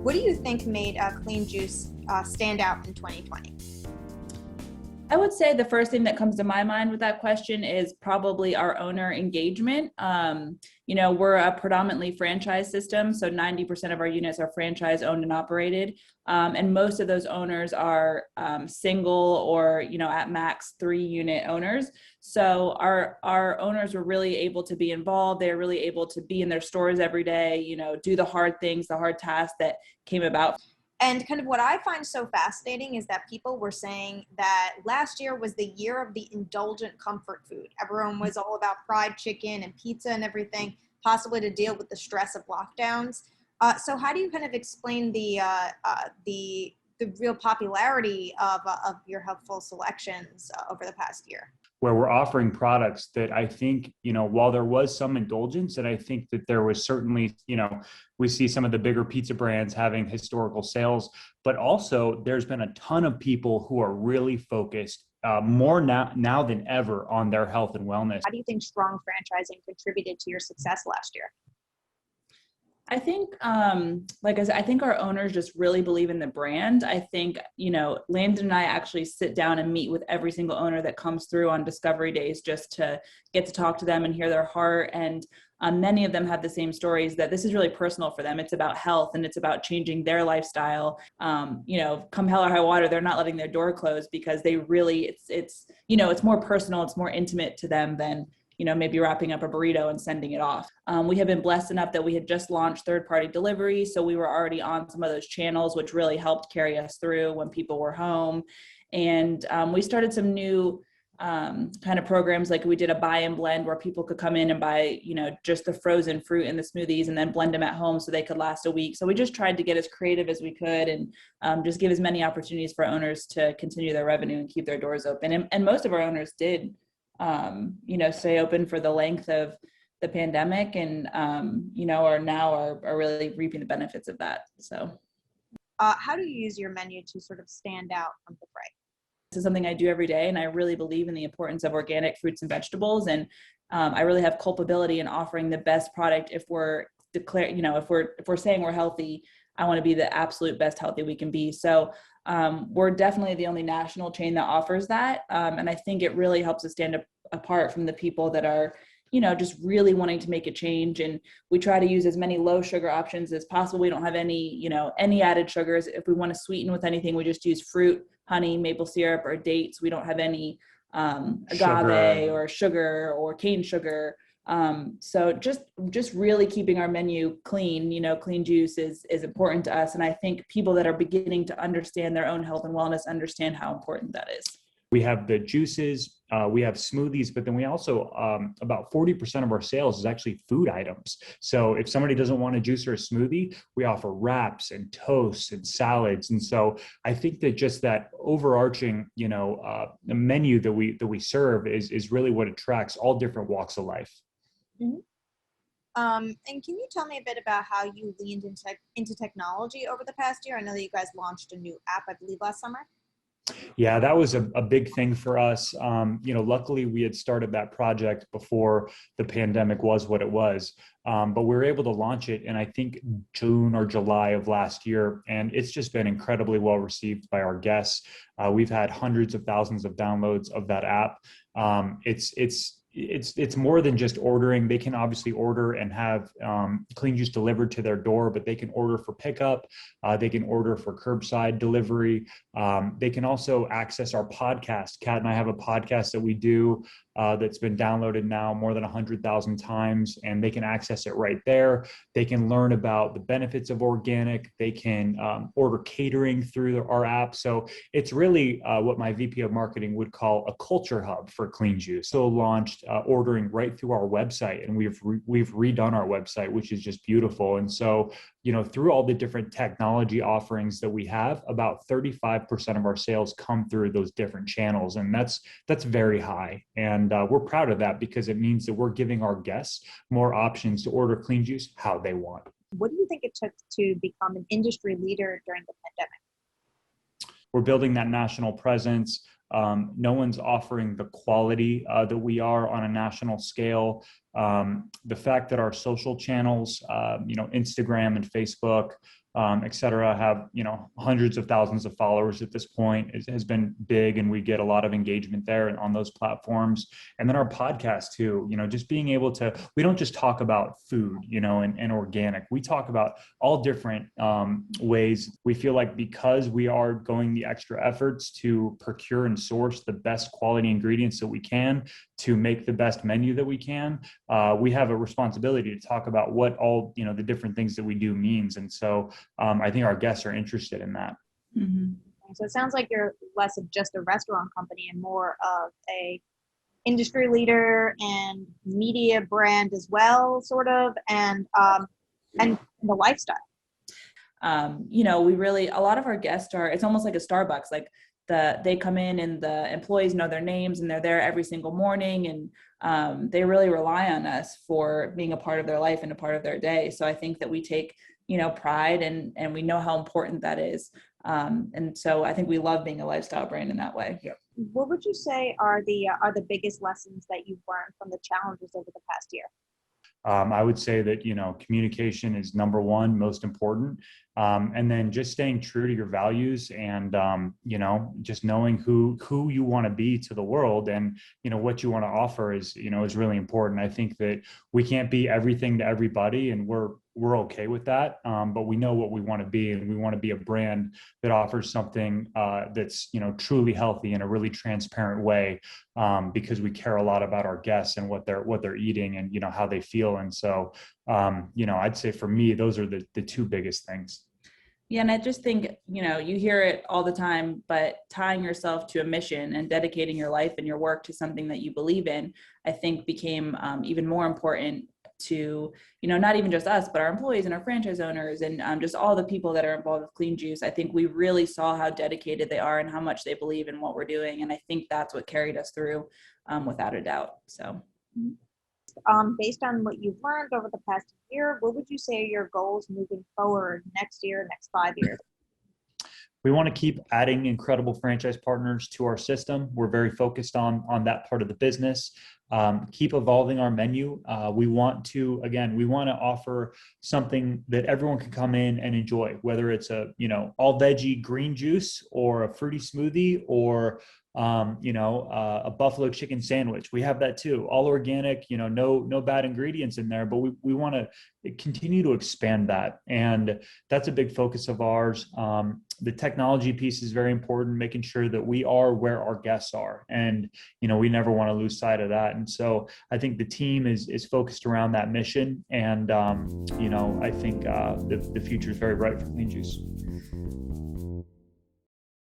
What do you think made Clean Juice stand out in 2020? I would say the first thing that comes to my mind with that question is probably our owner engagement. We're a predominantly franchise system, so 90% of our units are franchise owned and operated. And most of those owners are single or, at max 3-unit owners. So our owners were really able to be involved. They're really able to be in their stores every day, do the hard things, the hard tasks that came about. And kind of what I find so fascinating is that people were saying that last year was the year of the indulgent comfort food. Everyone was all about fried chicken and pizza and everything, possibly to deal with the stress of lockdowns. So how do you kind of explain the real popularity of your Healthful selections over the past year? Where we're offering products that I think, while there was some indulgence, and I think that there was certainly, we see some of the bigger pizza brands having historical sales, but also there's been a ton of people who are really focused more now than ever on their health and wellness. How do you think strong franchising contributed to your success last year? I think, like I said, I think our owners just really believe in the brand. I think, Landon and I actually sit down and meet with every single owner that comes through on discovery days just to get to talk to them and hear their heart. And many of them have the same stories that this is really personal for them. It's about health and it's about changing their lifestyle. Come hell or high water, they're not letting their door close because they really, it's more personal. It's more intimate to them than maybe wrapping up a burrito and sending it off. We have been blessed enough that we had just launched third-party delivery. So we were already on some of those channels, which really helped carry us through when people were home. And we started some new kind of programs, like we did a buy and blend where people could come in and buy, just the frozen fruit and the smoothies and then blend them at home so they could last a week. So we just tried to get as creative as we could and just give as many opportunities for owners to continue their revenue and keep their doors open. And most of our owners did stay open for the length of the pandemic and, are really reaping the benefits of that. So how do you use your menu to sort of stand out from the fray? This is something I do every day, and I really believe in the importance of organic fruits and vegetables. And I really have culpability in offering the best product. If we're if we're saying we're healthy, I want to be the absolute best healthy we can be. So we're definitely the only national chain that offers that. And I think it really helps us stand apart from the people that are, just really wanting to make a change. And we try to use as many low sugar options as possible. We don't have any added sugars. If we want to sweeten with anything, we just use fruit, honey, maple syrup, or dates. We don't have any agave or sugar or cane sugar. So just really keeping our menu clean, Clean Juice is important to us. And I think people that are beginning to understand their own health and wellness understand how important that is. We have the juices, we have smoothies, but then we also, about 40% of our sales is actually food items. So if somebody doesn't want a juice or a smoothie, we offer wraps and toasts and salads. And so I think that just that overarching, menu that we serve is really what attracts all different walks of life. Mm-hmm. And can you tell me a bit about how you leaned into technology over the past year? I know that you guys launched a new app, I believe, last summer. Yeah, that was a big thing for us. Luckily we had started that project before the pandemic was what it was. But we were able to launch it in, I think, June or July of last year. And it's just been incredibly well received by our guests. We've had hundreds of thousands of downloads of that app. It's more than just ordering. They can obviously order and have Clean Juice delivered to their door, but they can order for pickup. They can order for curbside delivery. They can also access our podcast. Kat and I have a podcast that we do that's been downloaded now more than 100,000 times, and they can access it right there. They can learn about the benefits of organic. They can order catering through our app. So it's really what my VP of marketing would call a culture hub for Clean Juice. So launched ordering right through our website, and we've redone our website, which is just beautiful. And so, through all the different technology offerings that we have, about 35% of our sales come through those different channels. And that's very high. And we're proud of that because it means that we're giving our guests more options to order Clean Juice how they want. What do you think it took to become an industry leader during the pandemic? We're building that national presence. No one's offering the quality that we are on a national scale. The fact that our social channels, Instagram and Facebook, et cetera, have, hundreds of thousands of followers at this point has been big, and we get a lot of engagement there and on those platforms. And then our podcast too, just being able to, we don't just talk about food, and organic. We talk about all different ways. We feel like because we are going the extra efforts to procure and source the best quality ingredients that we can to make the best menu that we can, we have a responsibility to talk about what all, the different things that we do means. And so I think our guests are interested in that. Mm-hmm. So it sounds like you're less of just a restaurant company and more of a industry leader and media brand as well, sort of, and the lifestyle. We really, a lot of our guests are, it's almost like a Starbucks, like they come in and the employees know their names and they're there every single morning, and they really rely on us for being a part of their life and a part of their day. So I think that we take pride and we know how important that is. And so I think we love being a lifestyle brand in that way. Yeah. What would you say are the biggest lessons that you've learned from the challenges over the past year? I would say that, communication is number one, most important. And then just staying true to your values and, just knowing who you want to be to the world and, what you want to offer is really important. I think that we can't be everything to everybody, and we're okay with that. But we know what we want to be, and we want to be a brand that offers something that's, truly healthy in a really transparent way, because we care a lot about our guests and what they're eating and, how they feel. And so, I'd say for me, those are the two biggest things. Yeah. And I just think, you hear it all the time, but tying yourself to a mission and dedicating your life and your work to something that you believe in, I think became even more important to, not even just us, but our employees and our franchise owners and just all the people that are involved with Clean Juice. I think we really saw how dedicated they are and how much they believe in what we're doing. And I think that's what carried us through without a doubt. So. Based on what you've learned over the past year, what would you say are your goals moving forward next year, next 5 years? We want to keep adding incredible franchise partners to our system. We're very focused on that part of the business. Keep evolving our menu. We want to offer something that everyone can come in and enjoy, whether it's a, all veggie green juice or a fruity smoothie or a buffalo chicken sandwich. We have that too, all organic, no bad ingredients in there, but we want to continue to expand that. And that's a big focus of ours. The technology piece is very important, making sure that we are where our guests are. And, we never want to lose sight of that. And so I think the team is focused around that mission. And, I think the future is very bright for Clean Juice.